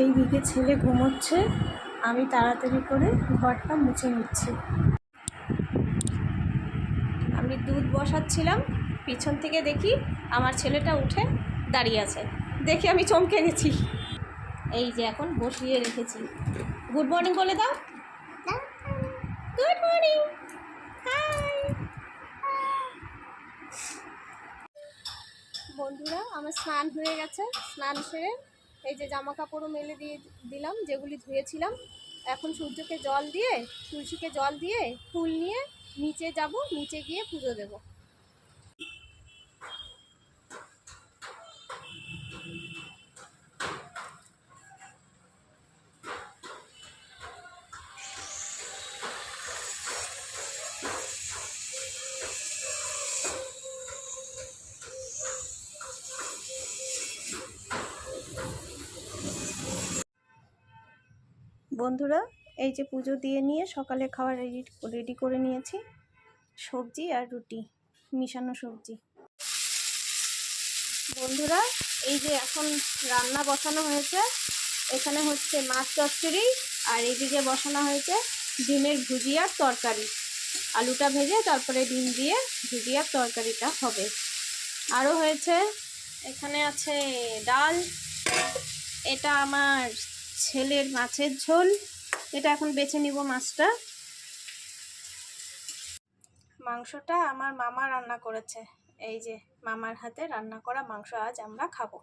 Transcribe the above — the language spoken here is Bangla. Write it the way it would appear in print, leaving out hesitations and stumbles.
এইদিকে ছেলে ঘুমোচ্ছে, আমি তাড়াতাড়ি করে ঘরটা মুছে নিচ্ছি। আমি দুধ বসাচ্ছিলাম, পিছন থেকে দেখি আমার ছেলেটা উঠে দাঁড়িয়ে আছে, দেখে আমি চমকে গেছি। এই যে এখন বসিয়ে রেখেছি। গুড মর্নিং বলে দাও। Good morning. হাই বন্ধুরা, আমার স্নান হয়ে গেছে। স্নান সেরে এই যে জামা কাপড়ও মেলে দিয়ে দিলাম যেগুলি ধুয়েছিলাম। এখন সূর্যকে জল দিয়ে, তুলসীকে জল দিয়ে, ফুল নিয়ে নিচে যাব, নিচে গিয়ে পুজো দেব। বন্ধুরা, এই যে পুজো দিয়ে নিয়ে সকালে খাবার রেডি করে নিয়েছি, সবজি আর রুটি, মিশানো সবজি। বন্ধুরা, এই যে এখন রান্না বসানো হয়েছে। এখানে হচ্ছে মাছ চচ্চড়ি, আর এইদিকে বসানো হয়েছে ডিমের ভুজিয়ার তরকারি। আলুটা ভেজে তারপরে ডিম দিয়ে ভুজিয়ার তরকারিটা হবে। আরও হয়েছে, এখানে আছে ডাল, এটা আমার ছেলের মাছের ঝোল, এটা এখন বেছে নিব মাছটা। মাংসটা আমার মামা রান্না করেছে, এই যে মামার হাতে রান্না করা মাংস আজ আমরা খাবো।